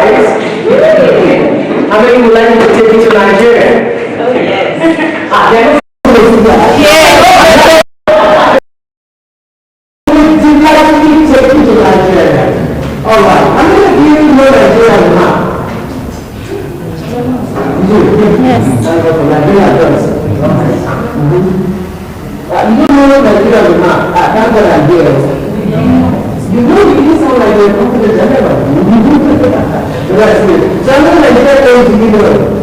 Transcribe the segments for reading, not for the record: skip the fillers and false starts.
right? How many would like to take me to Nigeria? Oh, yes. All right, I'm going to give you more Nigeria now. Yes. You don't know Nigeria map. That's what I did. You know, you sound like you're confident as ever. That's it. So I'm going to Nigeria going to give you.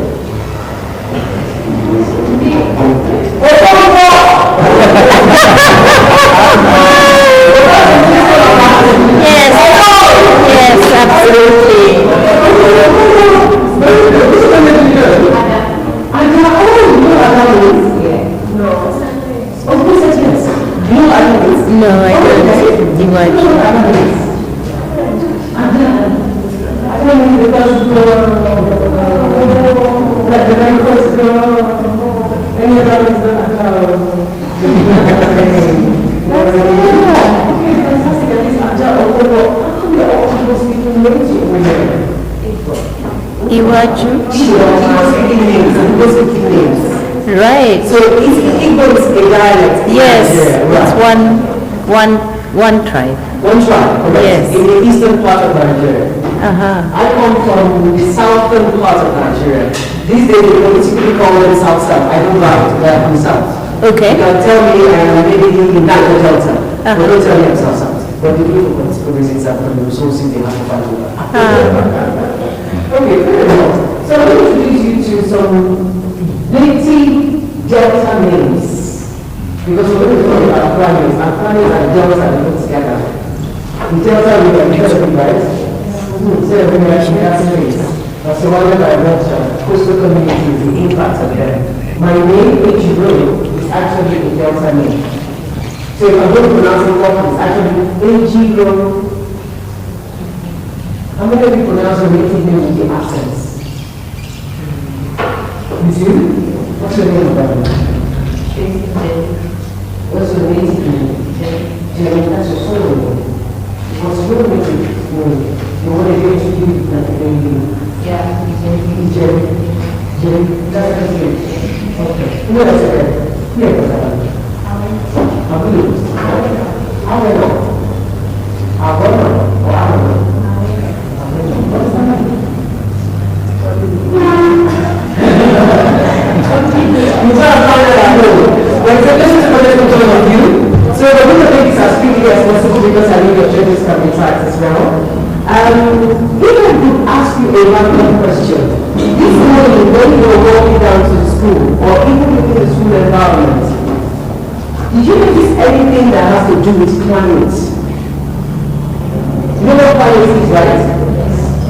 Yes, yes, absolutely. No, I don't. You watch. Right. So Igbo is a dialect. Yes, Right. it's one tribe. One tribe, correct? Yes. In the eastern part of Nigeria. Uh-huh. I come from the southern part of Nigeria. These days they politically call them South-South. I don't like it, I'm from South. Okay. You can tell me maybe in Niger Delta, but Uh-huh. don't tell me I'm South-South. But the people for political reasons are from the resources they have to fight over. Okay, fair enough. So I'm going to introduce you to some native Delta names. Because we're going to talk about planets, and planets and Delta are put together. The Delta we are developing, right? So that's surrounded by water, coastal communities, the impact of them. My name, H.Ro, is actually a Delta name. So if I'm going to pronounce it properly, it's actually H.Ro. How many of you pronounce your native name with the accents? You do? What's your name, brother? What's your native name? Jerry, that's your soul name. What's your native name? You want to get to you like a baby? Yeah, Jerry. Jerry, that's your name. Okay. Who else is there? Here, brother. Abu. Abu. Abu. So we're going to make this as quickly as possible because I know your judges can be tracked as well. If I could ask you a random question, this morning when you were walking down to the school or even within the school environment, did you notice anything that has to do with climate? You know what climate is, right?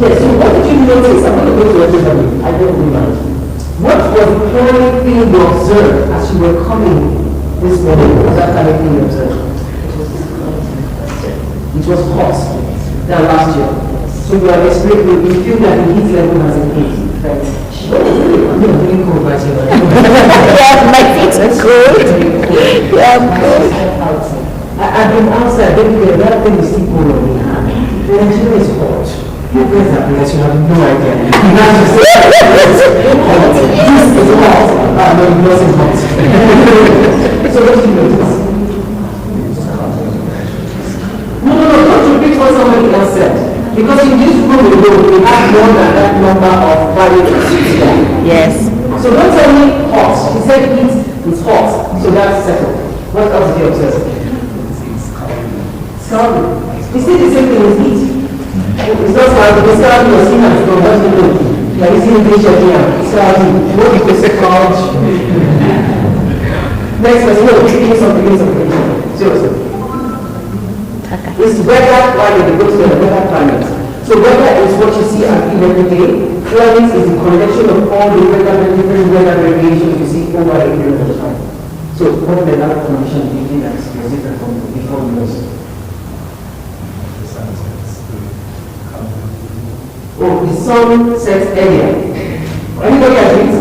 Yes, so what did you notice? I'm going to go to everybody. I don't remember. What was the climate thing you observed as you were coming this morning? What was that climate thing you observed? It was hot than last year. So you are experiencing, you feel that the heat level has increased. Right? I'm really cold right here. Yeah, my feet are cold. Yeah, I'm cold. I've been outside, then that thing is still cold on me. The Nigeria is hot. You guys are blessed, you have no idea. This is hot. No, it wasn't hot. So what do you notice? No, don't repeat what somebody else said. Because in this room alone, we have more than that number of variables. Yes. So don't tell me hot. He said heat is hot. So that's settled. What else did you observe? Scary. He said the same thing as heat. It's not scary because scary was seen as from what you know. Like you see in picture here. Scary. What is the scary? Next person, no, give me something. Seriously. It's weather climate, it goes to the weather climate. So weather is what you see and feel every day. Climate is the collection of all the different weather variations you see over a period of time. So what weather condition do you think that is different from before yours? Oh, the sun sets earlier. Anybody agrees?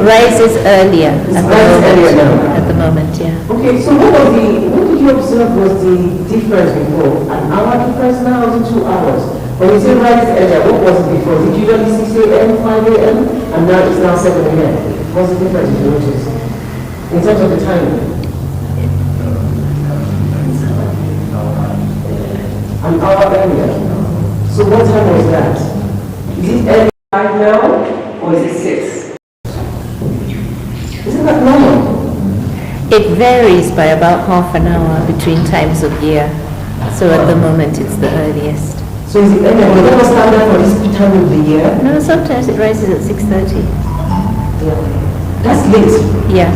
Rises earlier at the moment, yeah. Okay, so what did you observed was the difference before? An hour difference now or 2 hours? When you say rise earlier, what was it before? Is it usually 6 a.m., 5 a.m., and now it's now 7 a.m.? What's the difference you notice? In terms of the timing? An hour earlier. So what time was that? Is it early right now, or is it 6? Isn't that normal? It varies by about half an hour between times of year. So at the moment it's the earliest. So is it earlier? Was that standard for this time of the year? No, sometimes it rises at 6:30. Yeah. That's late. Yeah.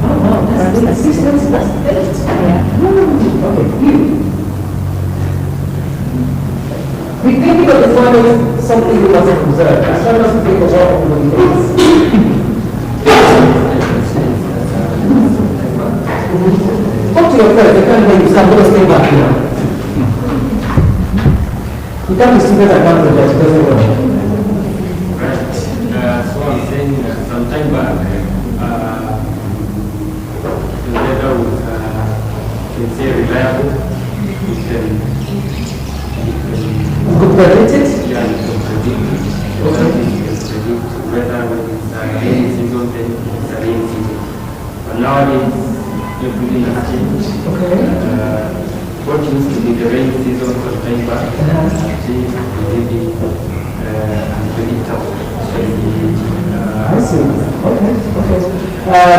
Oh wow, that's late. 6:30, that's late. Yeah. Okay, you. We think of the time as something we must observe. I try not to think of what everybody thinks. Talk to your friends, they can't hear you, so I'm going to stay back here. You can't be students at campus, that doesn't work. Right. So I'm saying some time back, together with, let's say, reliable, you can predict it? Yeah, you can predict it. You can predict whether when it's a rainy season, then it's a rainy season. But nowadays, everything has changed. Okay. What used to be the rainy season some time back has changed to maybe unpredictable. I see. Okay.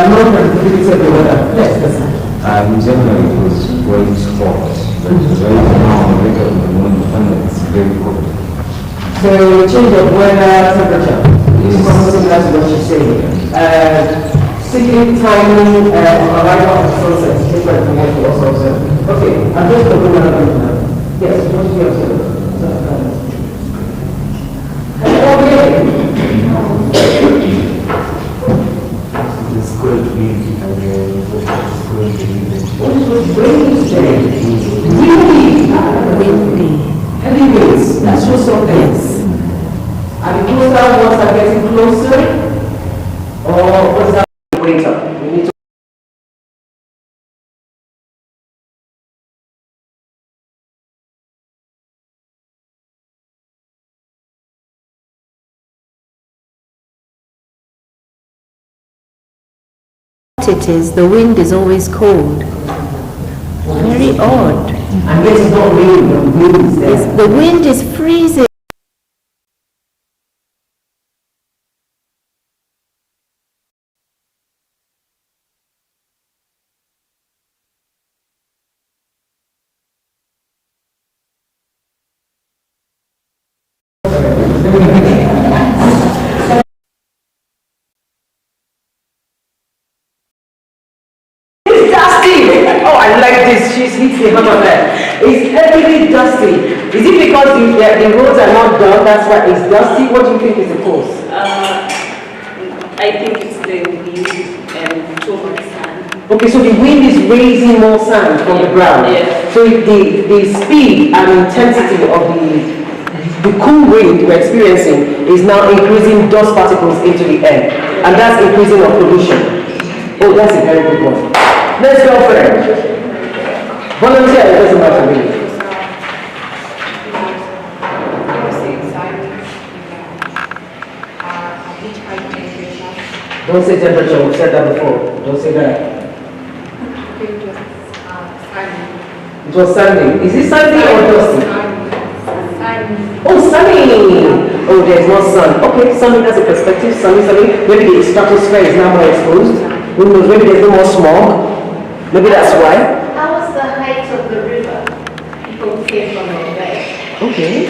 No predictability of the weather. Yes, that's it. In January it was very hot, but right now later in the morning it's very cold. So change of weather, temperature. This is almost similar to what you're saying. Seeking timing arrival of the sunset is different from what you also observe. Okay, I'm just going to bring another one now. Yes, what did you observe? It's going to be What is it raining today? Windy. Heavy winds. That shows something. Are the coastal waters getting closer? Or what's that equator? We need to It is, the wind is always cold. Very odd. and yet it's not raining, the wind is there. The wind is freezing. It's dusty! Oh, I like this. She's hit the hammer there. It's heavily dusty. Is it because the roads are not done, that's why it's dusty? What do you think is the cause? I think it's the wind and too much sand. Okay, so the wind is raising more sand from the ground. Yeah. So the speed and intensity of the cool wind we're experiencing is now increasing dust particles into the air. And that's increasing our pollution. Oh, that's a very good one. Let's go for it. Volunteer, it doesn't matter really. Don't say temperature, we've said that before. Don't say that. It was sunny. Is it sunny or dusty? Oh, sunny! Oh, there's no sun. Okay, sunny, that's a perspective. Sunny. Maybe the stratosphere is now more exposed. Who knows? Maybe there's no more smog. Maybe that's why. How was the height of the river? People came from away. Okay.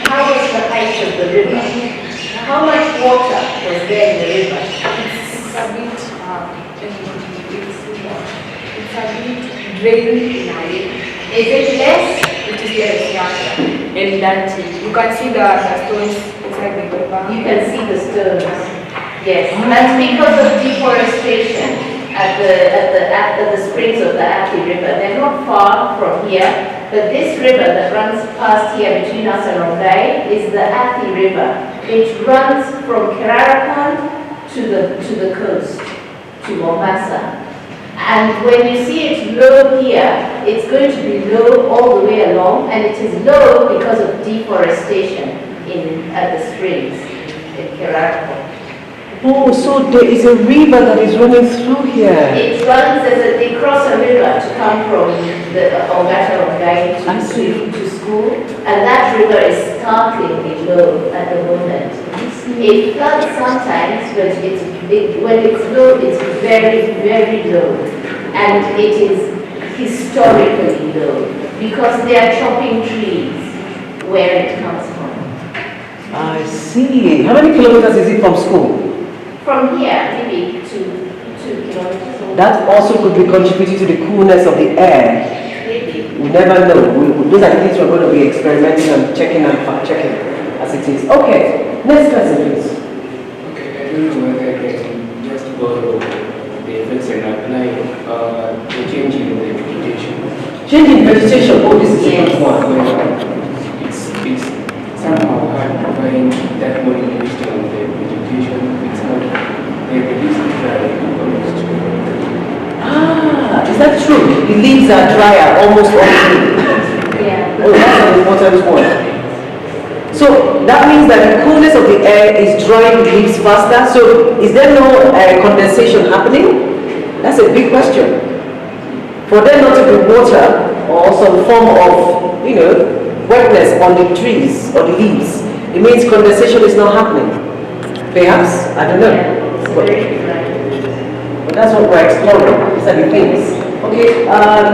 How was the height of the river? How much water was there in the river? It's a bit drained in a way. Is it less? It is less, yeah. And that you can see the stones inside the river. You can see the stones. Yes, that's because of deforestation at the springs of the Athi River. They're not far from here, but this river that runs past here between us and Rongai is the Athi River. It runs from Kerarakan to the coast, to Mombasa. And when you see it low here, it's going to be low all the way along, and it is low because of deforestation at the springs in Kerala. Oh, so there is a river that is running through here. It runs they cross a river to come from the Ogata Ongai to school, and that river is startlingly low at the moment. It floods sometimes, but when it's low, it's very, very low, and it is historically low because they are chopping trees where it comes from. I see. How many kilometers is it from school? From here, maybe 2 kilometers. That also could be contributing to the coolness of the air. Maybe. We never know. Those are the things we're going to be experimenting and checking and fact-checking as it is. Okay, next person, please. Okay, I don't know whether I can just borrow the effects and apply the change in the vegetation. Change in vegetation. Oh, this is a good one. It's somehow hard to find that modification of the vegetation. It's not they reduce the dry almost. Ah, is that true? The leaves are drier almost all the time. Yeah. Oh, that's an important one. So that means that the coolness of the air is drying the leaves faster. So is there no condensation happening? That's a big question. For there not to be water or some form of, wetness on the trees or the leaves, it means condensation is not happening. Perhaps, I don't know. It's very dry. But that's what we're exploring. These are the things. Okay, yeah.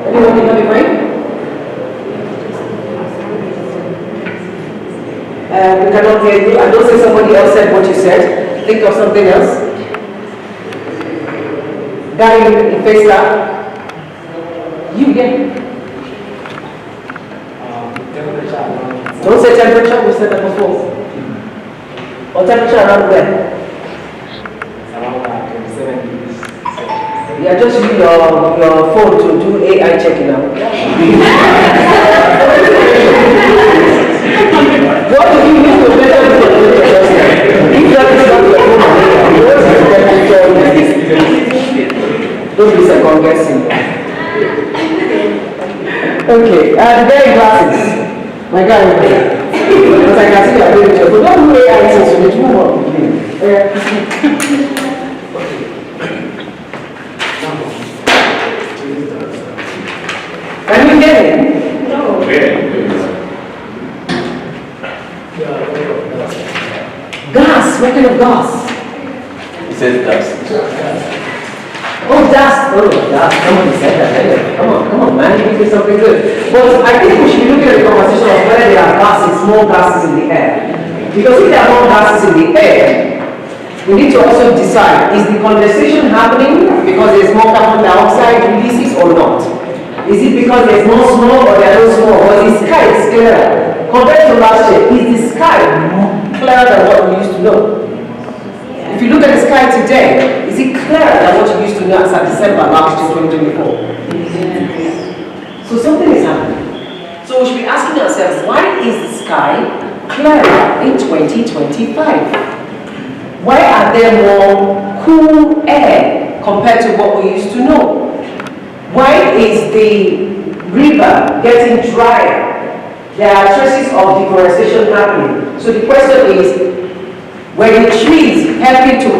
Anyone think of it, right? We cannot hear you. I don't say somebody else said what you said. Think of something else. Guy in face that. You again. Don't say temperature, we said that before. Or temperature around where? Around 27 degrees. Yeah, just use your phone to do AI checking out. What do you use to measure the temperature? If that is not your phone, what's the temperature? Don't be second guessing. Okay, the very glasses. My guy, because I can see you are doing it. So don't do AI things, so let's move on. Can you hear me? No. Gas, what kind of gas? He says dust. Oh, dust. Oh, dust. Somebody said that. Anyway. Come on, man. You think something good. But I think we should be looking at the conversation of whether there are gases, more gases in the air. Because if there are more gases in the air, we need to also decide, is the condensation happening because there's more carbon dioxide releases or not? Is it because there's more smoke or there are no smoke? Or the sky is clearer? Compared to last year, is the sky clearer than what we used to know? If you look at the sky today, is it clearer than what you used to know as of December last year, 2024? So something is happening. So we should be asking ourselves, why is the sky clearer in 2025? Why are there more cool air compared to what we used to know? Why is the river getting drier? There are traces of deforestation happening. So the question is, were the trees helping to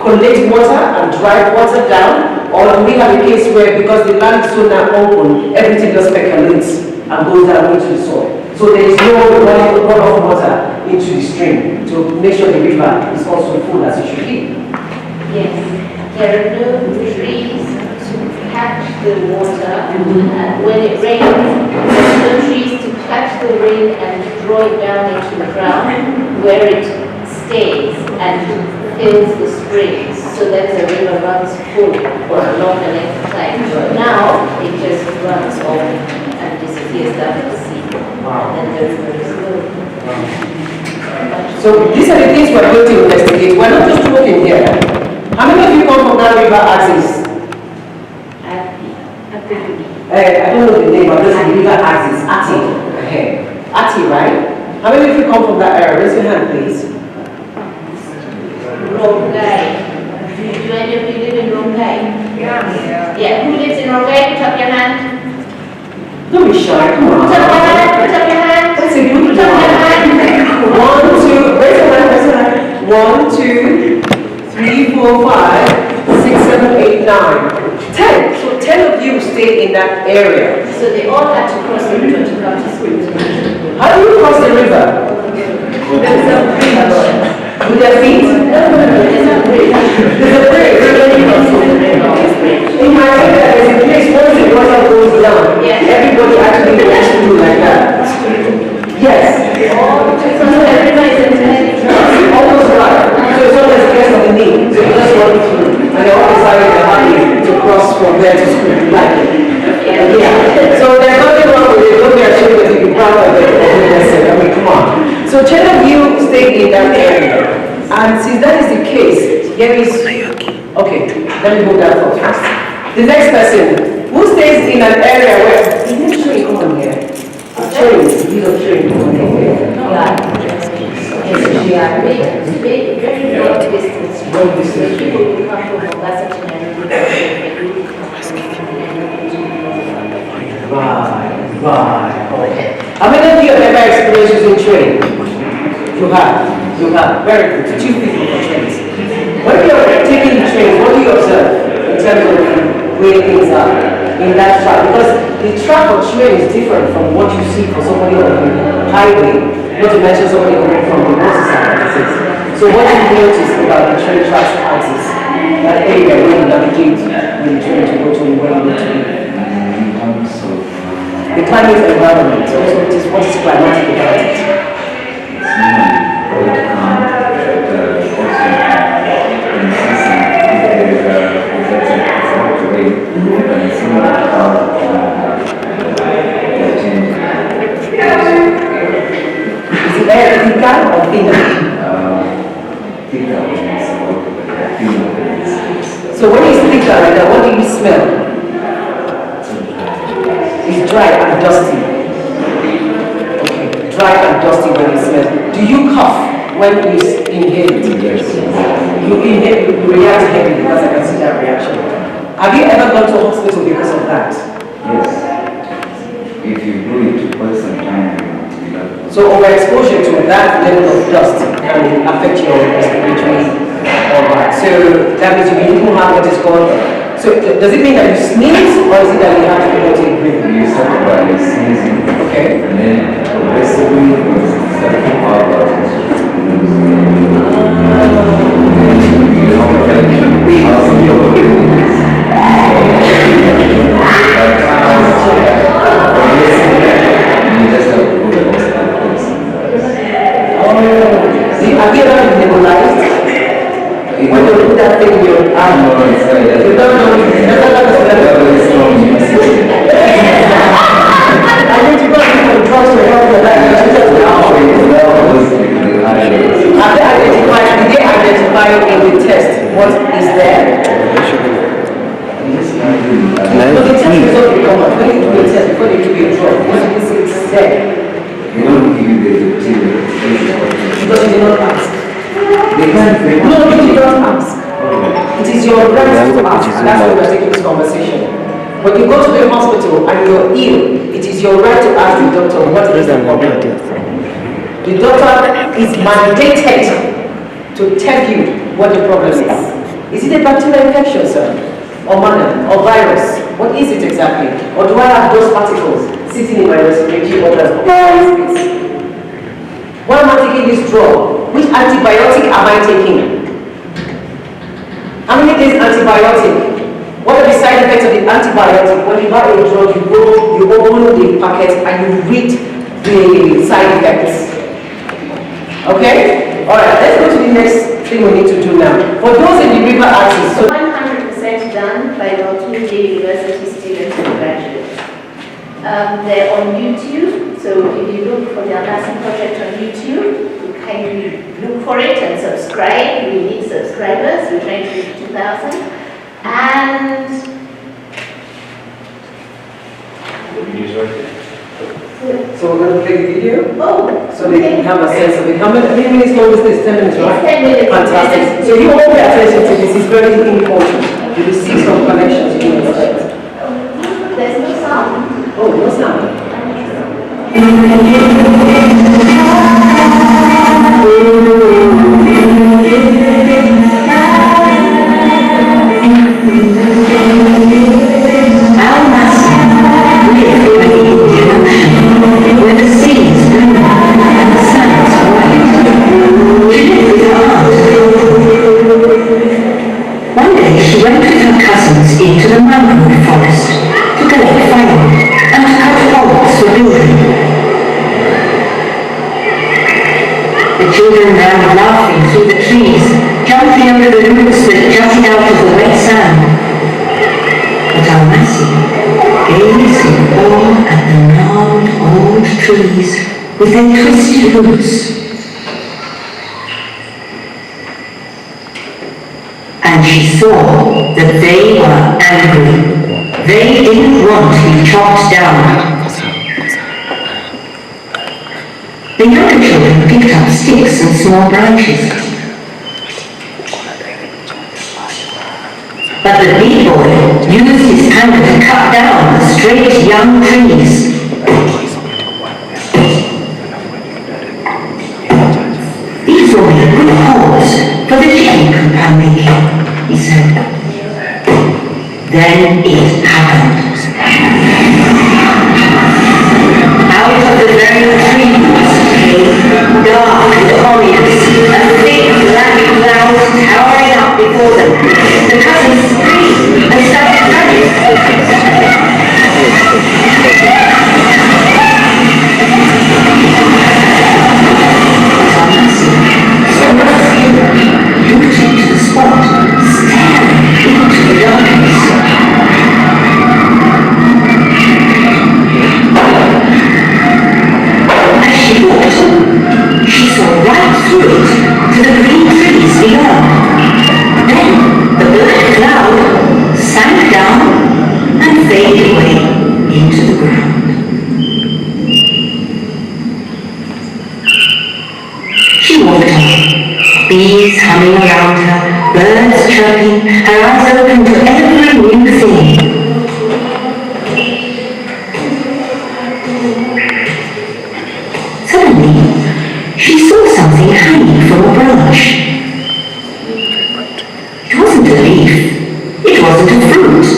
collect water and drive water down? Or do we have a case where, because the land is so now open, everything just percolates and goes down into the soil? So there is no runoff water into the stream to make sure the river is also full as it should be. Yes, there are no trees to catch the water. When it rains, there are no trees to catch the rain and draw it down into the ground where it stays and fills the springs, so that the river runs full for a long length of time. Now it just runs off and disappears down to the sea, and then the river is full. So these are the things we're going to investigate. We're not just talking here. How many of you come from that river axis? I don't know the name, but just the river axis. Ati, right? How many of you come from that area? Raise your hand, please. Rongai. Do any of you live in Rongai? Don't be shy, come on. Put up your hand, put up your hand. That's a good Put up your hand. 1, 2, raise your hand, raise your hand. 1, 2, 3, 4, 5, 6, 7, 8, 9. 10. So 10 of you stay in that area. So they all had to cross the river to come to school. How do you cross the river? With their feet? There's a bridge. There's a bridge. In my area, there's a place once the water goes down. Yeah. Everybody actually wants to do like that. Yes. So the river is entirely crossed. Almost right. So it's always against the knee. So you just run through. And they all decided they're happy to cross from there to school. Like it. Yeah. So there's nothing wrong with it. Don't be ashamed of it. Be proud of it. I mean, come on. So 10 of you stay in that area. And since that is the case, here is... Okay, let me go that for first. The next person, who stays in an area where... Is there a train? Come on here. Train. Use of train. Come on here. Yeah. Very long distance. Long distance. People who come from Mombasa to Nairobi. Right. Okay. How many of you have ever experienced using train? You have. You have. Very good. 2 people for trains. When you're taking the train, what do you observe in terms of the way things are in that track? Because the track of train is different from what you see for somebody on the highway, not to mention somebody coming from the motorcycle. So what do you notice about the train tracks axis? That area where you navigate with the train to go to where you need to be. The climate environment, also it is what is climatic about it. Is it air thicker or thinner? So when it's thicker like that, what do you smell? It's dry and dusty. Okay, dry and dusty when you smell. Do you cough when you inhale it? You inhale, you react heavily because I can see that reaction. Have you ever gone to a hospital because of that? Yes. If you do it quite some time, so overexposure to that level of dust can affect your respiratory organ. So that means you don't have what is called. So does it mean that you sneeze, or is it that you have to go to a breathe? you start by sneezing. Okay. And then progressively you start to power out. You know, like, how your breathing is. Have you ever been nebulized? When you put that thing in your arm, you don't know. I need to go to drugs to help your life. Did they identify in the test what is there? No, the test result will come out. When you do a test, before you do a drug, what do you say is there? They don't give you the material. Because you did not ask. They can't. No, you did not ask. It is your right to ask, and that's why we're taking this conversation. When you go to the hospital and you're ill, it is your right to ask the doctor what is the problem. The doctor is mandated to tell you what the problem is. Is it a bacterial infection, sir? Or manna? Or virus? What is it exactly? Or do I have those particles sitting in my respiratory organs? Why am I taking this drug? Which antibiotic am I taking? How many days antibiotic? What are the side effects of the antibiotic? When you buy a drug, you open the packet and you read the side effects. Okay? Alright, let's go to the next thing we need to do now. For those in the river axis, so 100% done by multimedia university students and graduates. They're on YouTube, so if you look for the Advocacy project on YouTube, you kindly look for it and subscribe. We need subscribers, we're trying to reach 2,000. And so we're going to play the video oh, so they can have a sense of it. How many minutes long is this? 10 minutes, right? It's 10 minutes. Fantastic. So you all pay attention to this. It's very important. You will see some connections you can expect. There's no sound. Oh, no sound. the mangrove forest to collect firewood and to cut logs for building. The children ran laughing through the trees, jumping under the roots that jutted out of the wet sand. But Almassi gazed in awe at the gnarled old trees with their twisted roots. And she saw that they were angry. They didn't want to be chopped down. The younger children picked up sticks and small branches. But the big boy used his hammer to cut down the straight young trees. These will be good holes for the chicken coop I'm making, he said. Then it happened. Out of the very trees came dark and ominous, a thick black cloud towering up before them. The cousins screamed and started running. Looked into the spot, staring into the darkness. As she looked, she saw right through it to the green trees beyond. Then the black cloud sank down and faded away into the ground. She walked on. Bees humming around her, birds chirping, her eyes open to every new thing. Suddenly, she saw something hanging from a branch. It wasn't a leaf, it wasn't a fruit,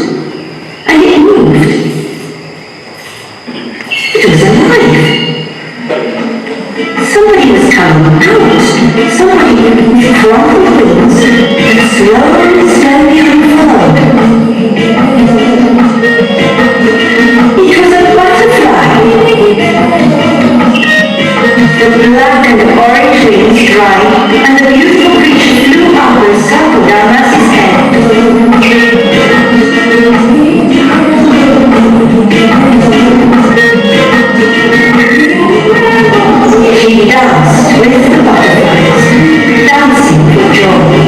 and it moved. It was alive. Somebody was coming out. Somebody with crumpled wings slowly unfurled. It was a butterfly. The black and orange wings dried, and the beautiful creature flew up and circled down Massie's head. She danced with the butterflies, dancing for joy.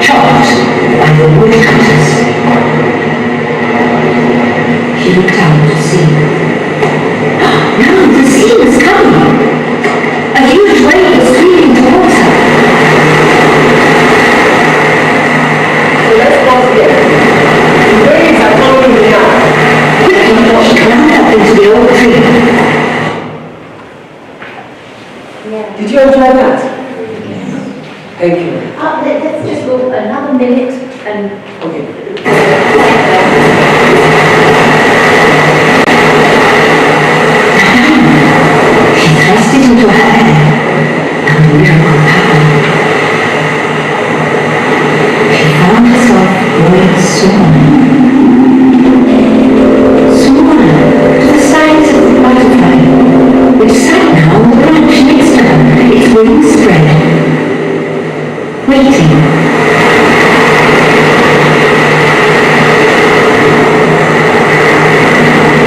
Chopped the woodcutters. He looked out to sea. No, the sea was coming. A huge wave was sweeping towards her. So let's pause here. The waves are coming now. Quickly, she climbed up into the old tree. Did you enjoy that? Thank you. Let's just go another minute and Okay. She thrust it into her hair, and the miracle happened. She found herself growing smaller. Smaller, to the size of a butterfly, which sat now on the branch next to her, its wings spread, waiting.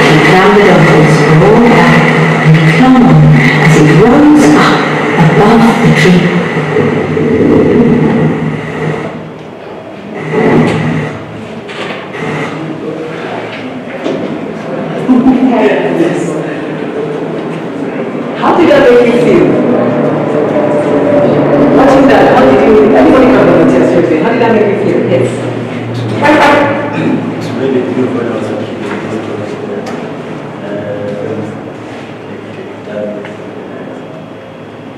She clambered over its broad back and clung on as it rose up above the tree. How did that make you feel? Watching that, how did you, anybody can volunteer seriously, how did that make you feel? Yes. It's really beautiful also to be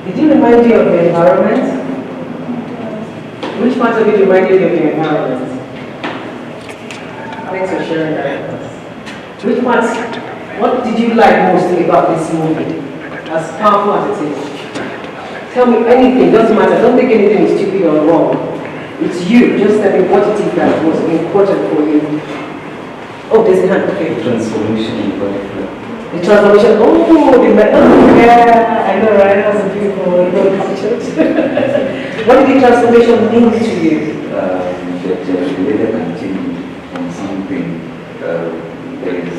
Did it remind you of the environment? Which part of it reminded you of the environment? Thanks for sharing that with us. Which parts, what did you like most about this movie? As powerful as it is. Tell me anything, doesn't matter, don't think anything is stupid or wrong. It's you, just tell me what it is that was important for you. Oh, there's a hand, okay. Transformation in particular. The transformation, oh, yeah, I know, right? That was beautiful, you know, captured. What did the transformation mean to you? That the leader can change from something that is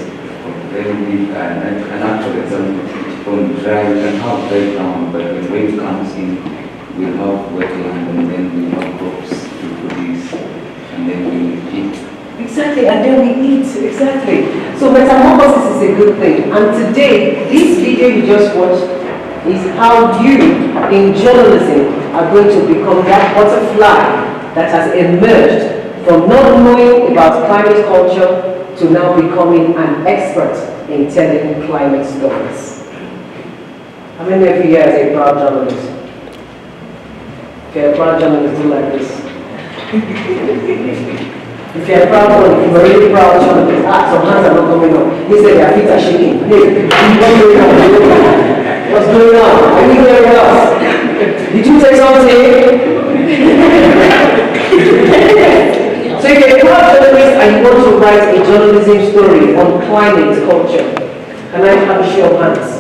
very big and an actual example. From dry, we can have dry ground, but when rain comes in, we have wetland and then we have crops to produce and then we eat. Exactly, and then we eat, exactly. So metamorphosis is a good thing. And today, this video you just watched is how you, in journalism, are going to become that butterfly that has emerged from not knowing about climate culture to now becoming an expert in telling climate stories. How many of you guys are a proud journalist? Okay, a proud journalist, do like this. If you're a proud one, if you're a really proud journalist, some hands are not coming up. He said their feet are shaking. Hey, what's going on? What's going on? Are you hearing us? Did you say something? So if you're a proud journalist and you want to write a journalism story on climate culture, can I have a show of hands?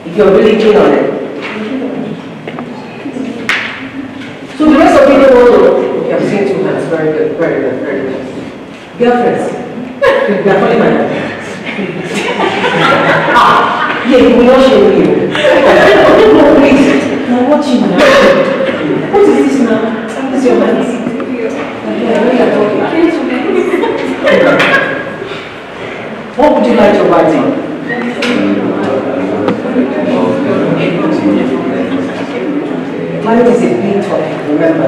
If you're really keen on it. So the rest of you don't want to, okay, I'm seeing two hands, very good, very good, very good. Girlfriends, they're calling my name. Yeah, we're not showing you. No, please, I'm watching now. What is this now? What is your hands? Yeah, I know you're talking. What would you like to write on? Climate is a big topic, remember?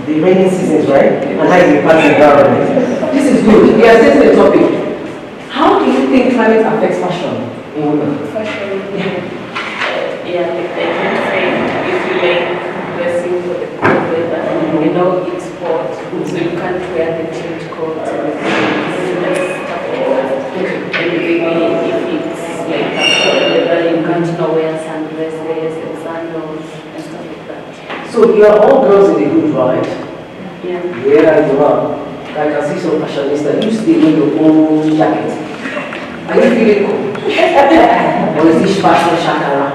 The rainy seasons, right? And how it impacts the environment. This is good. We are setting the topic. How do you think climate affects fashion in women? Fashion, yeah, I can say if you make dressing for the cold weather, you know it's hot, so you can't wear the trench coat and stuff like that. And maybe if it's like a cold weather, you can't now wear sundresses and sandals and stuff like that. So you are all girls in the hood, right? Yeah. Yeah, you are. I can see some fashionistas. You stay with your own jacket. Are you feeling cool? Or is this fashion shakara?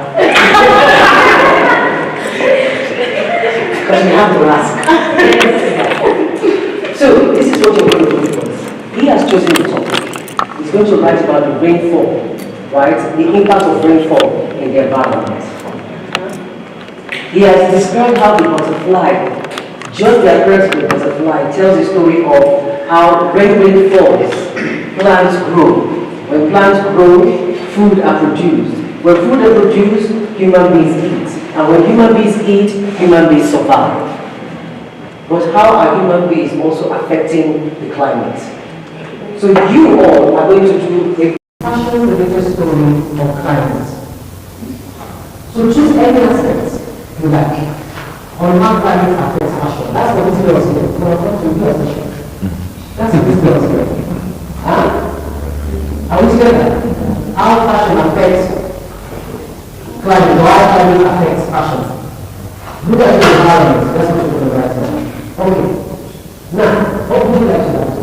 Because we have to ask. So, this is what you're going to do for us. He has chosen the topic. He's going to write about the rainfall right? The impact of rainfall in the environment. He has described how the butterfly, just the appearance of the butterfly, tells the story of how when rain falls, plants grow. When plants grow, food are produced. When food are produced, human beings eat. And when human beings eat, human beings survive. But how are human beings also affecting the climate? So you all are going to do a fashion-related story of climate. So choose any aspect you like on how climate affects fashion. That's what this girl is here. That's what this girl is here. Huh? Are we together? How fashion affects climate, or how climate affects fashion. Look at the environment. That's what you're going to write down. Okay. Now, what would you like to write?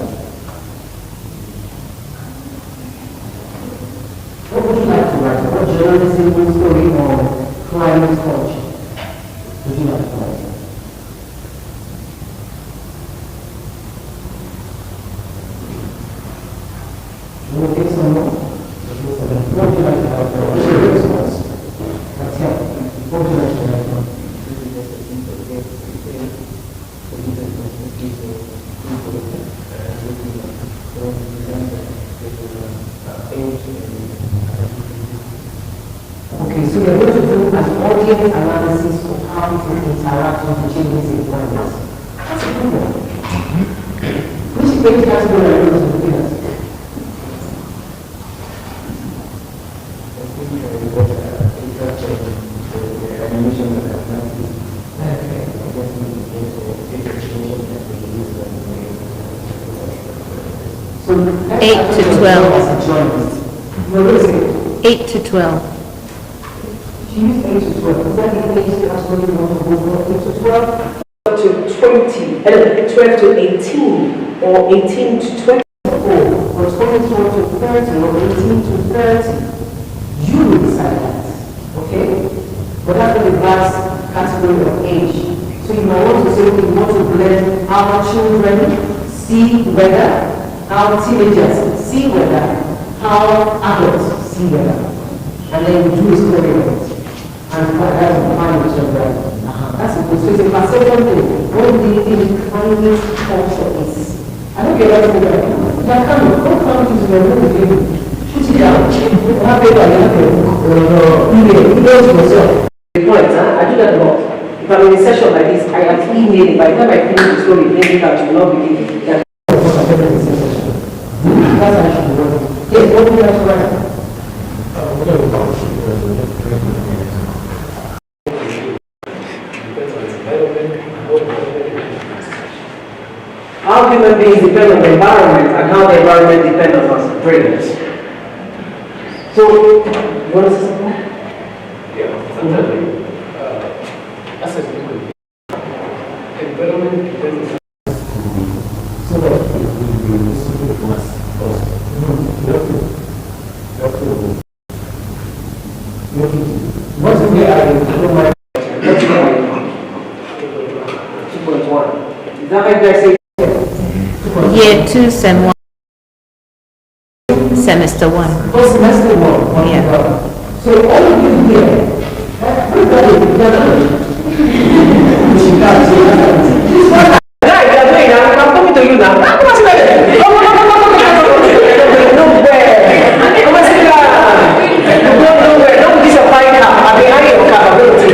What would you like to write? What journalism story or climate culture would you like to write? You want to take some more? What would you like to have? What's your response? That's it. What would you like to write? Okay, so we're going to do an audience analysis of how people interact with the changes in climate. That's a good one. Which page category are you going to look at? So 8 to 12. 8 to 12. She used 8 to 12. Is that the age category you want to go for? 8 to 12? To 20, 12 to 18, or 18 to 24, or 24 to 30, or 18 to 30. You will decide that, okay? But that's the last category of age. So you might want to say, okay, you want to blend our children see weather, how teenagers see weather, how adults see weather. And then you do a story of it. And that's the final children. That's a good. So it's a perception thing. What do you think climate culture is? I don't get what you're saying. If I come, don't come to the room with you. Put it down. Have paper, you have email. Email to yourself. The point, I do that a lot. If I'm in a session like this, I have emailing. By the time I finish the story, maybe that you will not believe that that's how I should be working. Yes, what do you like to write? How human beings depend on the environment and how the environment depends on us. Brilliant. So, you want to say something? Yeah, sometimes as a people, environment depends on So that it will be useful for us. What's the way I don't mind? What's the way 2.1. Is that my guys say? Year 2, Sem 1. Semester 1. Oh, semester 1. Yeah. So all of you here, everybody together. She can't say that. Guys, they are doing that. I'm coming to you now. Come on, sit down. Nowhere. Come on, sit down. Nowhere. Don't disappoint her. I'm behind your capability.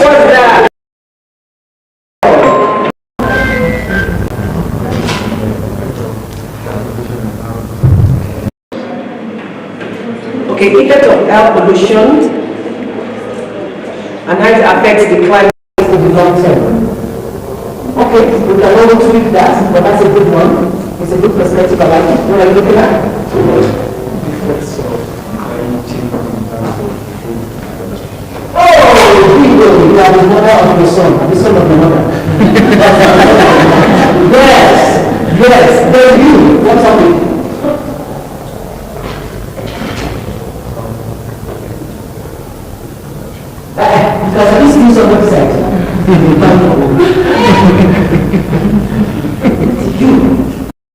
What's that? Okay, effect of air pollution and how it affects the climate in the long term. Okay, we can all tweak that, but that's a good one. It's a good perspective. I like it. What are you looking at? Oh, people, you are the mother of the son of the mother. Yes, then you. What's up with you? Because at least use a website. You.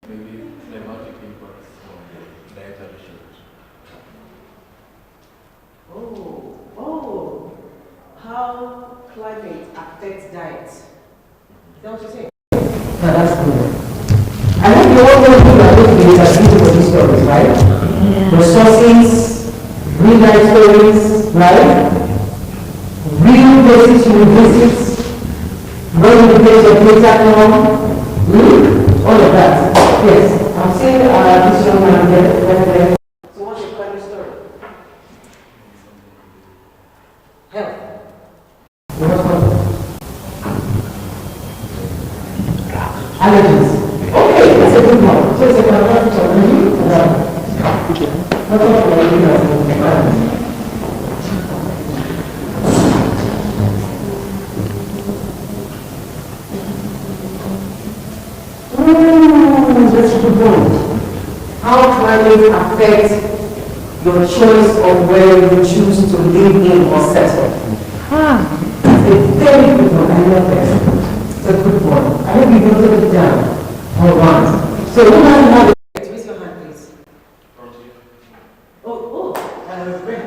maybe climatic impacts on the dietary shift. climate affects diet. Is that what you're saying? No, that's good. I think the one thing that we do is for these stories, right? Yeah. The sources, real life stories, right? Real places you will visit, where you place your data from, all of that. Yes, I'm saying this young man there. So what's your primary story? Health. Allergies. Okay, that's a good one. So it's a kind of that's a good point. How climate affects your choice of where you choose to live in or settle? It's a very good one. I love that. It's a good one. I hope you noted it down. All right. So who doesn't have it? Raise your hand, please. Great.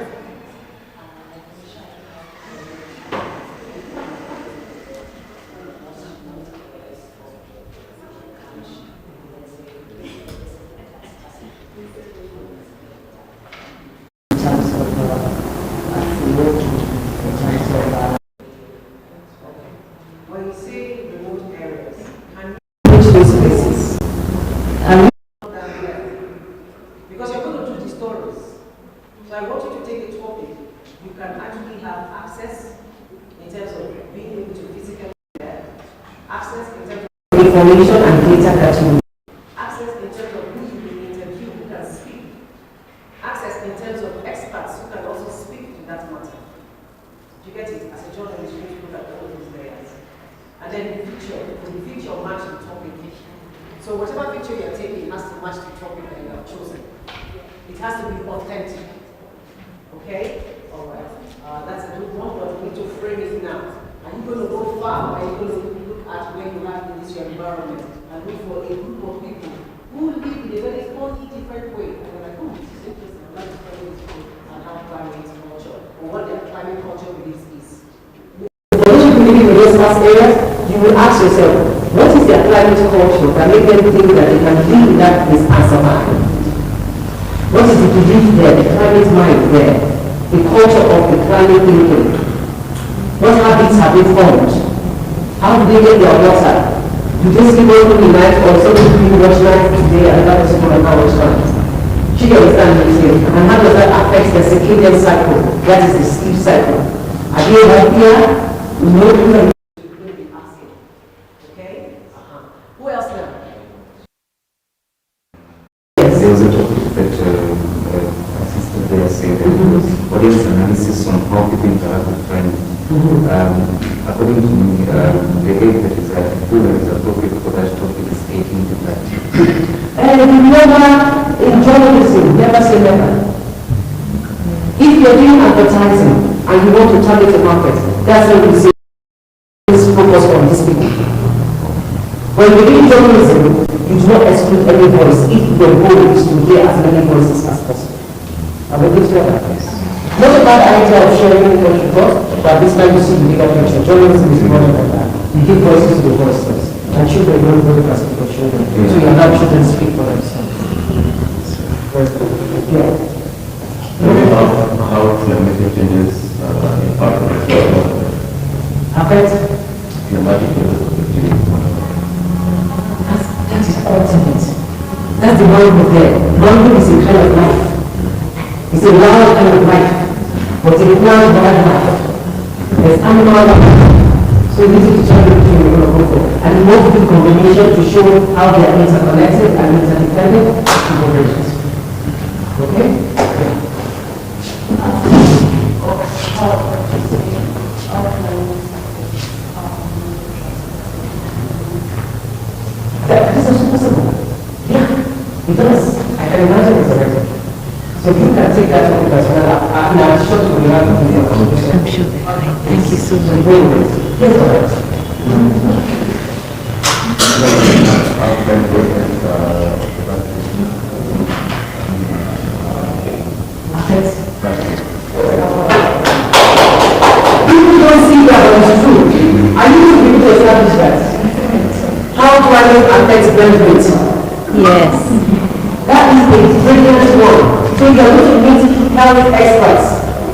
When you say remote areas, can you reach those places? Because you're going to do the stories. So I want you to take a topic. You can actually have access in terms of being able to physically there, access in terms of information and data that you need, access in terms of who you will interview who can speak, access in terms of experts who can also speak to that matter. You get it? As a journalist, you need to look at all these layers. And then the feature match the topic. So whatever picture you're taking has to match the topic that you have chosen. It has to be authentic. Okay? Alright. That's a good one, but we need to frame it now. Are you going to go far, or are you going to look at where you have in this your environment and look for a group of people who live in a very funny, different way? And they're like, oh, this is interesting. I'd like to follow this group and how climate culture, or what their climate culture beliefs is. For those who live in those past areas, you will ask yourself, what is their climate culture that makes them think that they can live in that place and survive? What is the belief there, the climate mind there, the culture of the climate thinking? What habits have they formed? How do they get their water? Do they sleep all the night, or somebody doing watch night today and that person will not watch night? She understands what I'm saying. And how does that affect the circadian cycle? That is the sleep cycle. Are they healthier? No, okay? Who else now? There was a topic that Sister there said that was audience analysis on how people interact with friends. According to me, the age that is appropriate for that topic is 18 to 30. And never, in journalism, never say never. If you're doing advertising and you want to target a market, that's when you say, focus on these people. When you do journalism, you do not exclude any voice if the goal is to hear as many voices as possible. I will give you that. Not a bad idea of sharing the country thought, but this time you see the bigger picture. Journalism is more than that. You give voices to the voiceless. And children don't vote as for children. So you allow children to speak for themselves. Yeah. How climatic changes impact on the Affect? climatic changes. That is ultimate. That's the one there. One is a kind of life. It's a wild kind of life. But it's a wild life. There's animal life. So you need to try to do what you're going to go for. And you want to do combination to show how they are interconnected and interdependent combinations. Okay? This is possible. Yeah, it does. I can imagine it's already. So if you can take that topic as well, I'm sure you will have to do your contribution. I'm sure they're fine. Thank you so much. Yes, all right. People don't see that, but it's true. brilliant one. So you are going to meet health experts.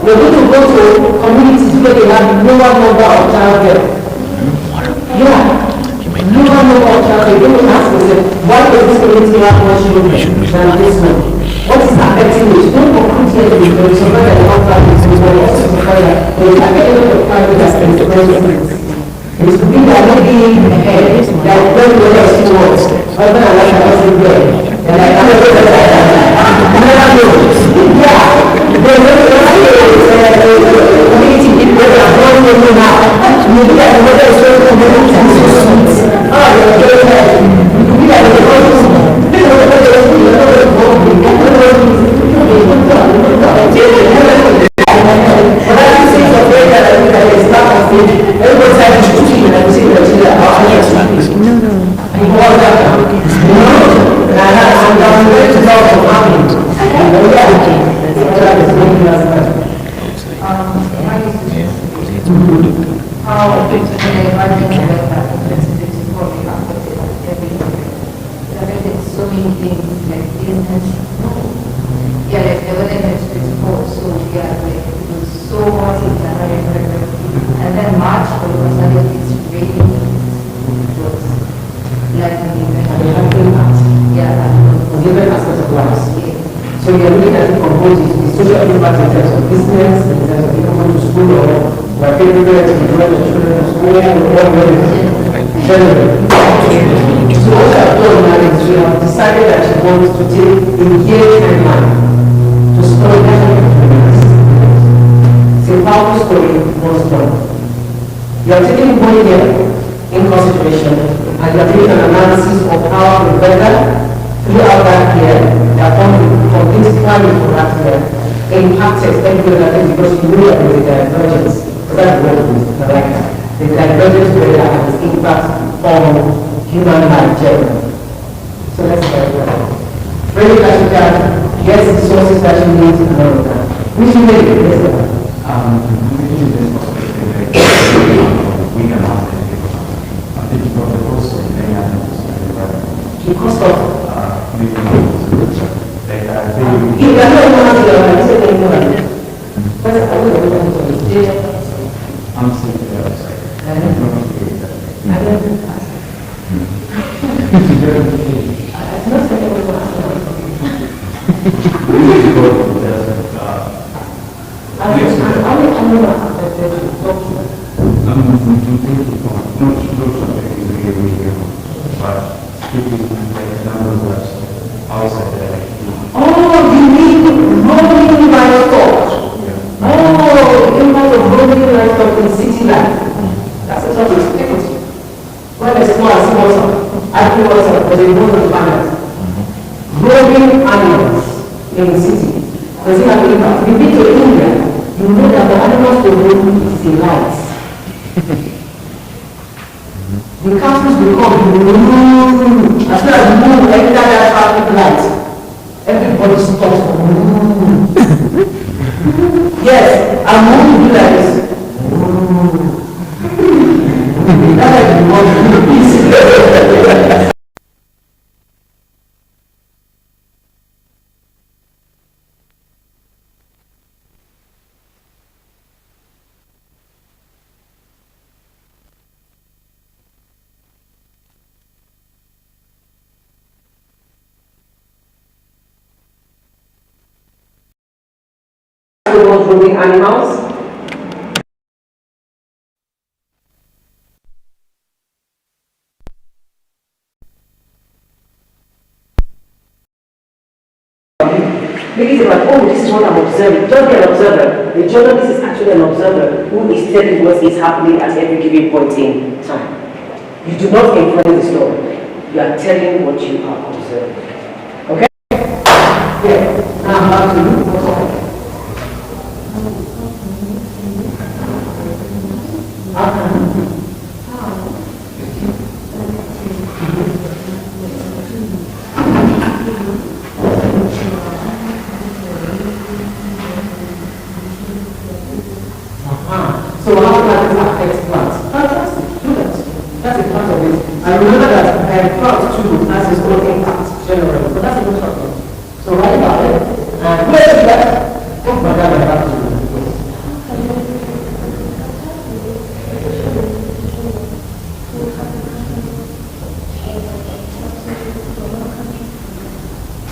You are going to go to communities where they have lower number of children. Yeah. Lower number of children. You will ask yourself, why does this community have more children than this one? What is affecting it? Don't conclude here that there is somebody that has families, but also to find that there is academic of family that's been present. It is to be that maybe ahead, that when we are towards, other than like I wasn't there, and I can't remember that. Never know. Yeah. Then when we are here, community people are going to know now. Maybe that the weather is going to come and so sweet. Oh, you're very bad. Maybe that the weather is going to So you're looking at the components, the social impact in terms of business, in terms of people going to school or my favorite to the children to school or whatever. Generally. So what I've done now is we have decided that she wants to take a year timeline to study national improvements. It's a powerful story once done. You are taking 1 year in consideration and you are doing an analysis of how to better throughout that year, from this planning for that year, impacted every other thing because you know that there is divergence. So that's what it is, like that. The divergence where that has impact on human life generally. So let's start with that. Very practical, yes, resources that you need and all of that. Which you make it, yes, sir. We can ask I think you got the cost of many animals. The cost of if you are not I'm sitting there outside. I don't know if you get that. Oh, you mean roaming livestock? Oh, the impact of roaming livestock in city life. That's a topic to take with you. When I small, agriculture was a roaming farmers. Roaming animals in the city. Does it have an impact? You've been to India, you know that the animals they roam is in lights. The castles will come, as soon as you move, enter that traffic light. Everybody stops for yes, I'm going to do like this. That is not easy. Roaming animals. Maybe they're like, oh, this is what I'm observing. Don't be an observer. The journalist is actually an observer who is telling what is happening at every given point in time. You do not influence the story. You are telling what you are observing. Okay? Yeah. Now, back to you. So how does this affect plants? Fantastic, do that. That's a part of it. And remember that plant too has its own impact generally. And where is that? Oh, madam, I have to.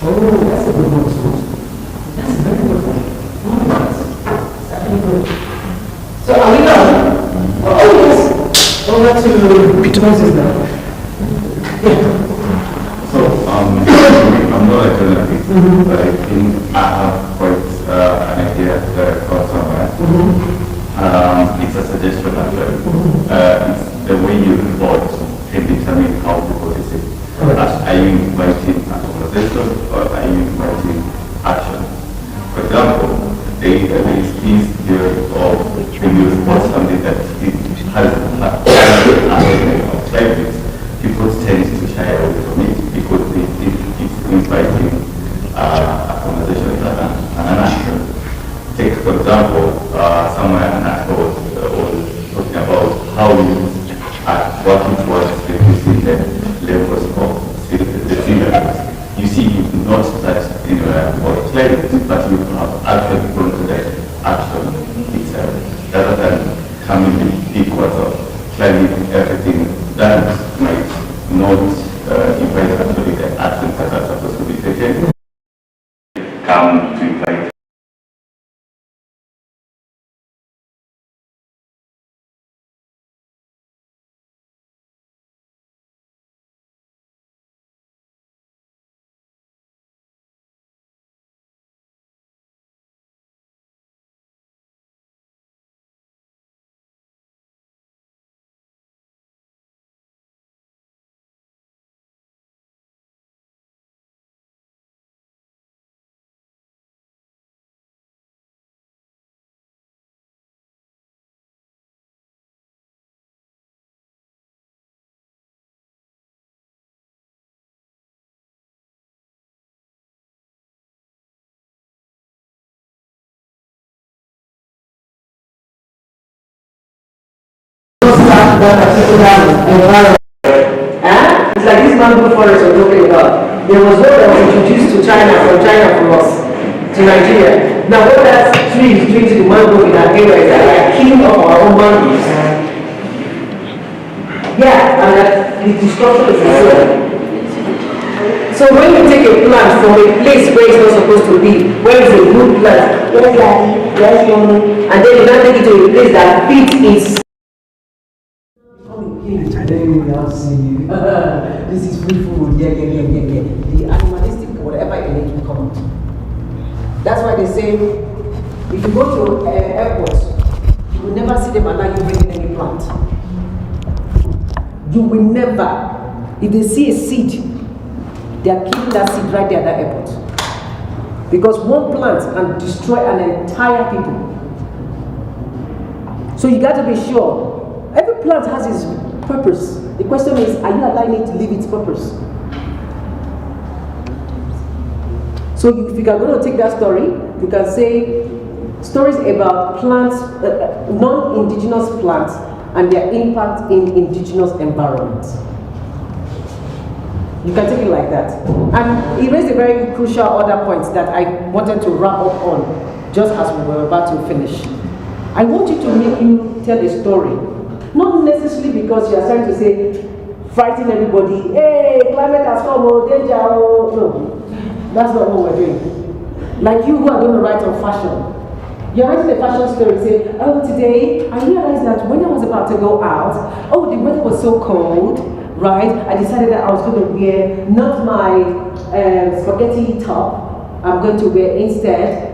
Oh, that's a good one too. That's a very good one. All right. That's very good. So are we done? Oh yes. Over to Moses now. So I'm not a journalist, but I think I have quite an idea that I got somewhere. It's a suggestion actually. It's the way you report can determine how people receive. Are you inviting a conversation or are you inviting action? For example, there is this theory of when you report something that it has an aspect of climate, people tend to shy away from it because it's inviting a conversation and an action. Take, for example, somewhere an article was talking about how you are working towards reducing the levels of the sea levels. You see, you do not touch anywhere about climate, but you have actually gone to the action itself, rather than coming with big words of climate, everything that might not invite actually the actions that are supposed to be taken. Come to invite. That particular environment. It's like this mango forest we're talking about. There was one that was introduced to China, from China for us, to Nigeria. Now what that tree is doing to the mango in our area is that we are killing off our own mangoes. Yeah, and that the destruction is real. So when you take a plant from a place where it's not supposed to be, where it's a good plant, yes daddy, yes mommy, and then you now take it to a place that fits its then we now see this is free food, yeah. The animalistic, whatever it is, will come out. That's why they say if you go to airports, you will never see them allow you bring in any plant. You will never. If they see a seed, they are killing that seed right there at that airport. Because one plant can destroy an entire people. So you got to be sure. Every plant has its purpose. The question is, are you allowing it to live its purpose? So if you are going to take that story, you can say stories about plants, non-indigenous plants and their impact in indigenous environments. You can take it like that. And he raised a very crucial other point that I wanted to wrap up on just as we were about to finish. I want you to make you tell a story. Not necessarily because you are trying to say, frighten everybody, hey, climate has come, oh, danger, oh. No, that's not what we're doing. Like you who are going to write on fashion. You're writing a fashion story, say, oh, today, I realized that when I was about to go out, oh, the weather was so cold, right? I decided that I was going to wear not my spaghetti top, I'm going to wear instead.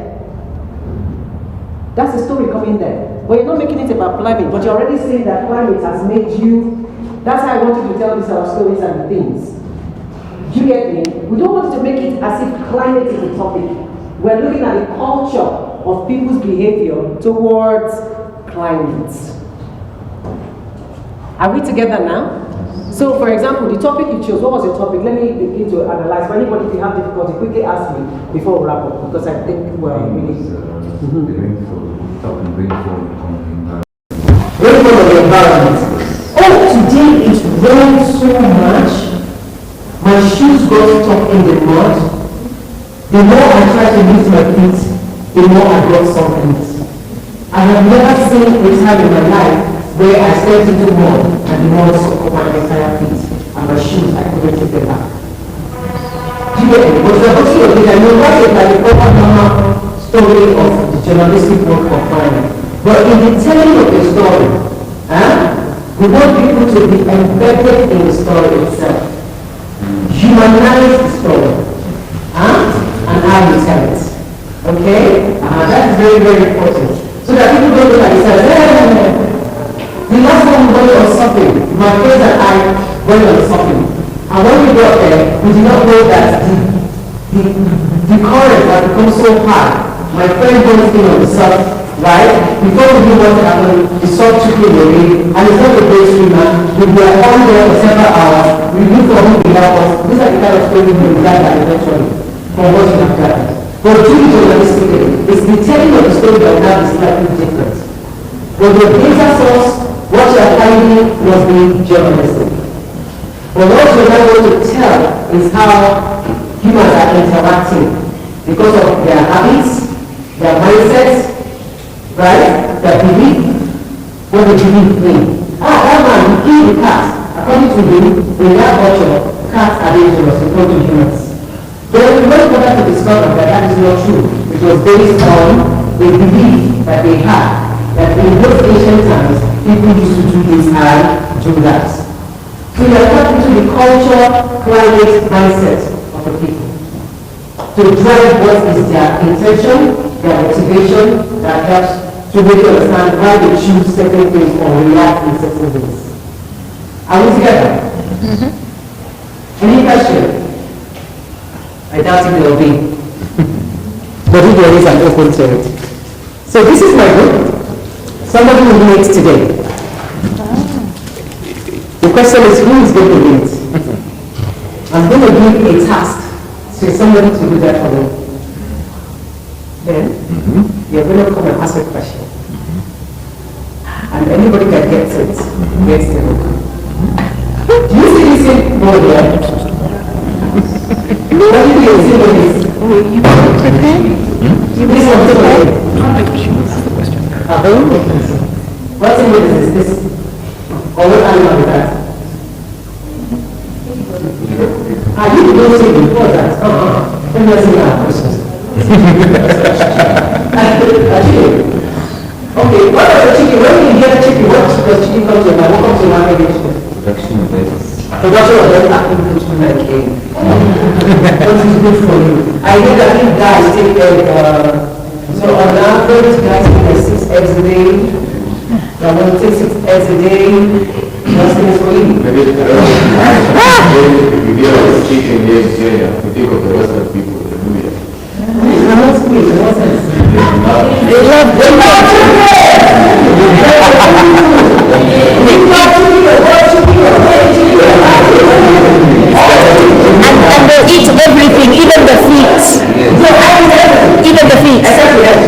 That's the story coming there. But you're not making it about climate, but you're already saying that climate has made you. That's how I want you to tell these our stories and the things. Do you get me? We don't want to make it as if climate is the topic. We're looking at the culture of people's behavior towards climate. Are we together now? So, for example, the topic you chose, what was the topic? Let me begin to analyze. For anybody, if you have difficulty, quickly ask me before we wrap up, because I think we're really... Rainfall of the environment. Oh, today it rained so much. My shoes got stuck in the mud. The more I try to use my feet, the more I got something. I have never seen a time in my life where I stepped into mud and the mud soaked up my entire feet and my shoes, I couldn't take them back. Do you get it? But the books of it, I know that's it, like the proper normal story of the journalistic work of crime. But in the telling of the story, we want people to be embedded in the story itself. Humanize the story. And how you tell it. Okay? That is very, very important. So that people don't look at it and say, the last time we went on something, my friends and I went on something. And when we got there, we did not know that the current had become so high. My friend went in on the surf, right? Before we knew what happened, the surf took him away, and it's not a great swimmer. We were on there for several hours. We knew for whom we help us. These are the kind of stories we will gather eventually from what we have gathered. But doing journalistically, it's the telling of the story that we have is slightly different. But the data source, what you are finding must be journalistic. But what you are going to tell is how humans are interacting because of their habits, their mindsets, right? Their belief, what they believe in. That man, he killed the cat. According to him, in that culture, cats are dangerous according to humans. But we went further to discover that that is not true. It was based on a belief that they had, that in those ancient times, people used to do this and do that. So we are talking to the culture, climate, mindset of the people. To drive what is their intention, their motivation, that helps to really understand why they choose certain things or react in certain ways. Are we together? Any question? I doubt it will be. But if there is, I'm open to it. So this is my book. Somebody will read it today. The question is, who is going to read it? I'm going to give a task to somebody to do that for me. Then, you're going to come and ask a question. And anybody that gets it, gets the book. Do you see this board here? What do you see with this? You prepare? This one today. What's in it is this? Or what animal is that? You don't say before that. Let me ask you that question. Okay, what are the chicken? When you hear chicken, what does chicken come to your mind? What comes to your mind? Production of eggs. Production of eggs are inclusion like egg. What is good for you? I know that if guys take egg, so on average, guys take 6 eggs a day. They're going to take 6 eggs a day. What's the next for you? Maybe if you hear of chicken eggs here, you think of the rest of the people in the movie. I'm not sweet, in what sense? They love and they'll eat everything, even the feet. Even the feet. Except the egg.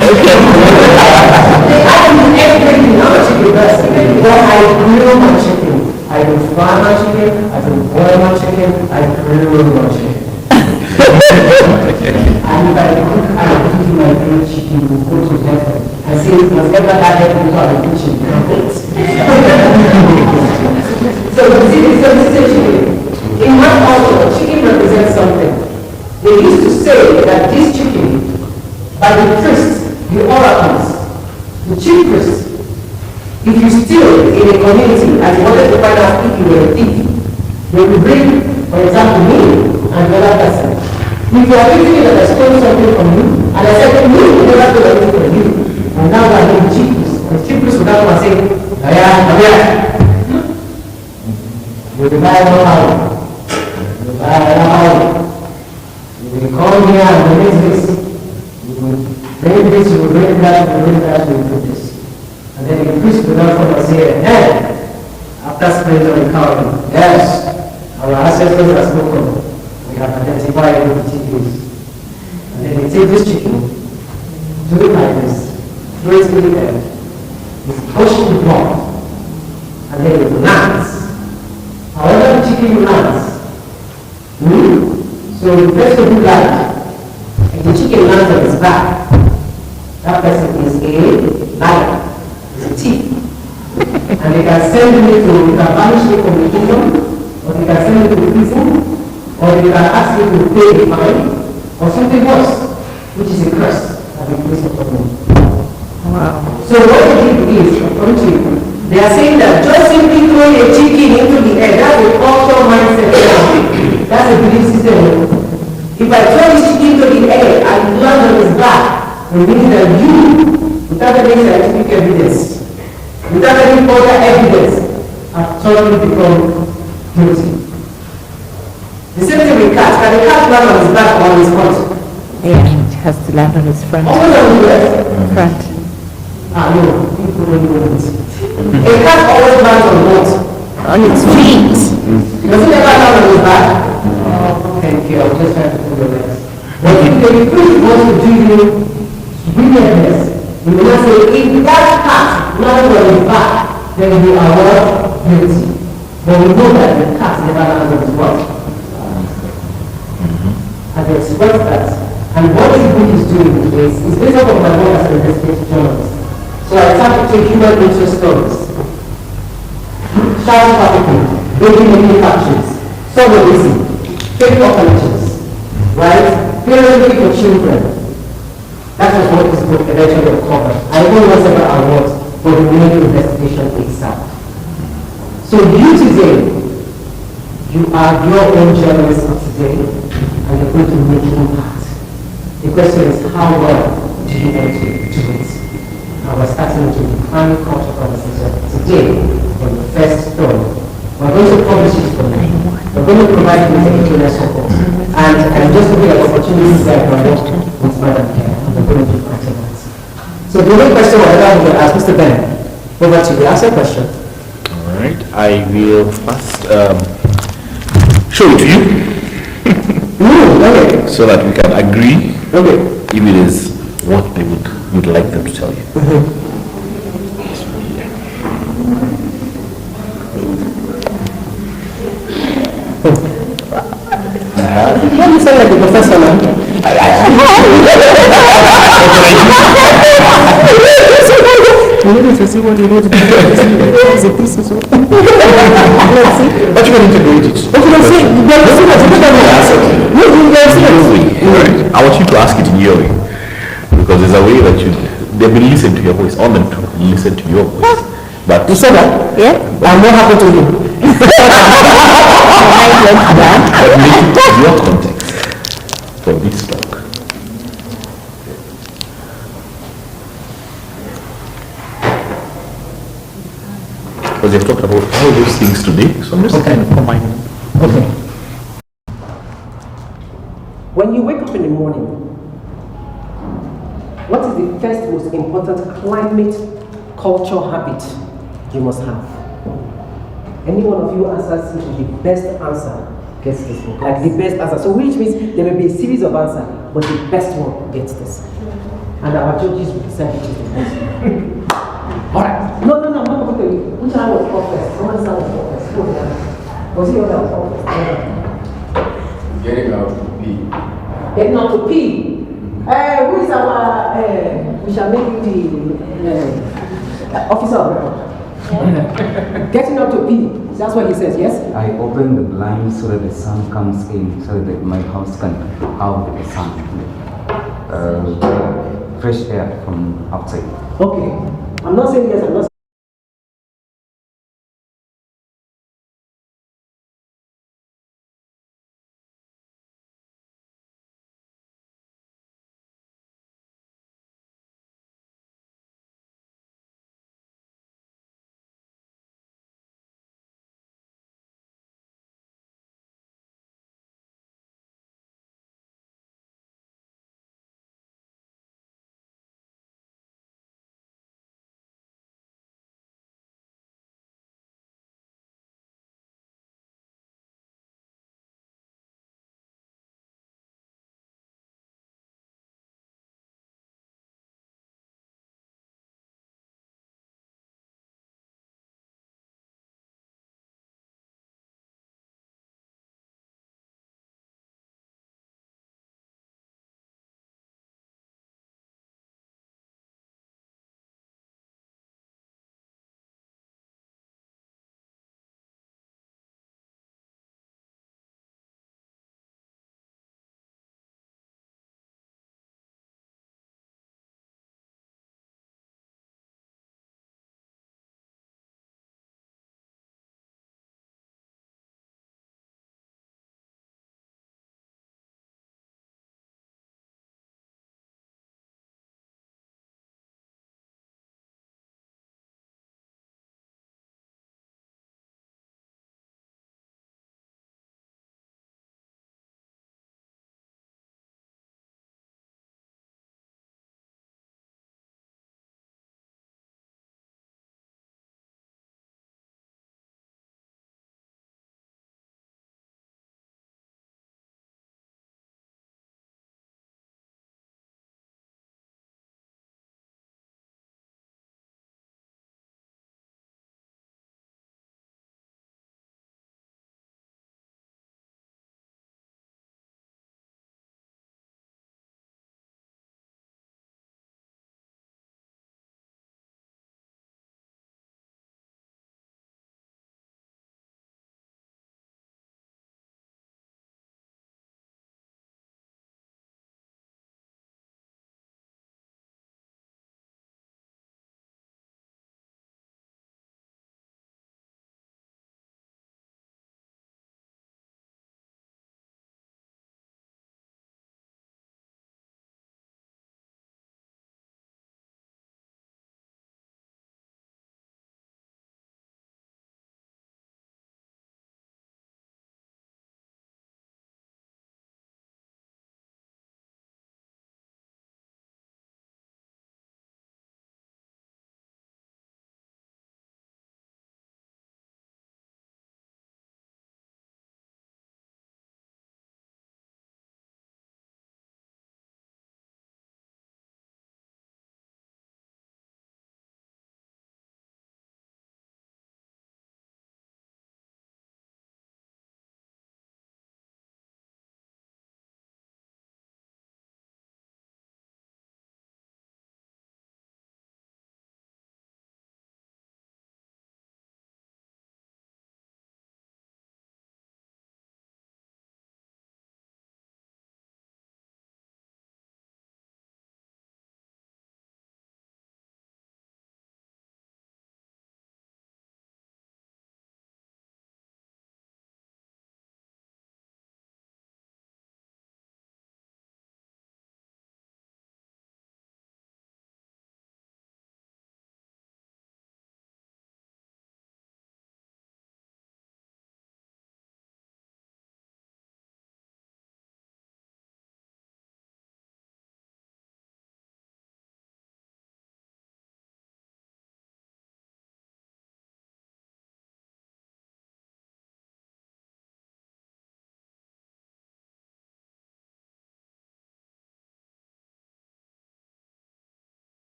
Okay. I do everything, not a chicken breast. But I grill my chicken. I do fry my chicken, I do boil my chicken, I grill my chicken. And if I cook and I'm cooking my grilled chicken, will go to heaven. I say, whatever that heaven is, I'm cooking. So this is chicken. In my culture, chicken represents something. They used to say that this chicken, by the priests, the oracles, the chief priests, if you steal in a community and you wanted to find out if you were a thief, they will bring, for example, me and the other person. If you are thinking that I stole something from you, and I said, no, you never stole anything from you, and now I am the chief priest, and the chief priest will now come and say, you will buy one hour. You will buy one hour. You will come here and donate this. You will bring this, you will bring that, you will bring that, you will do this. And then the priest will now come and say, hey, after spraying on the cow, yes, our ancestors have spoken. We have identified what the chicken is. And then they take this chicken, do it like this, throw it in the air, push the blood, and then it lands. However the chicken lands, so the first of you land, back, that person is a liar, is a thief. And they can send me to, they can banish me from the kingdom, or they can send me to prison, or they can ask me to pay a fine, or something worse, which is a curse that we place upon me. Wow. So what they do is, according to you, they are saying that just simply throwing a chicken into the air, that's a cultural mindset. That's a belief system. If I throw this chicken into the air and it lands on his back, it means that you, without any scientific evidence, without any further evidence, have totally become guilty. The same thing with cats. Can the cat land on his back or on his front? Yeah, it has to land on his front. Always on his left. Front. No, people don't know it. A cat always lands on what? On its feet. Does it never land on his back? Oh, thank you. I was just trying to put your legs. But if the recruit wants to do you wickedness, you will not say, if that cat lands on his back, then you are what? Guilty. But we know that the cat never lands on his what? And they express that. And what this book is doing is based off of my work as an investigative journalist. So I start to take human interest stories. Child trafficking, baby making factories, surrogacy, fake orphanages, right? Parenting for children. That was what this book eventually uncovered. I even won several awards for the main investigation itself. So you today, you are your own journalist of today, and you're going to make impact. The question is, how well do you want to do it? And we're starting to define culture conversation today on the first story. We're going to publish it for you. We're going to provide you with editorial support. And I'm just looking at opportunities that I work with Madam Care. We're going to do that. So the only question whatever we can ask, Mr. Ben, over to you. Ask a question. All right, I will first show it to you. Okay. So that we can agree Okay. if it is what they would like them to tell you. You sound like a professor now. But you can integrate it. Right. I want you to ask it in your way. Because there's a way that they will listen to your voice, on them to listen to your voice. But You said that? Yeah? And what happened to you? but make it your context for this talk. Because they've talked about all those things today, so I'm just kind of combining them. Okay. When you wake up in the morning, what is the first most important climate culture habit you must have? Any one of you answers the best answer gets this book. Like the best answer. So which means there may be a series of answers, but the best one gets this. And our judges will decide which is the best one. Alright. No, I'm not going to tell you. Which one was first? Someone was first. Was it your first? Getting out to pee. Getting out to pee. Who is our, we shall make you the officer of record. Getting out to pee. That's what he says, yes? I open the blinds so that the sun comes in, so that my house can have the sun. Fresh air from outside. Okay. I'm not saying yes, I'm not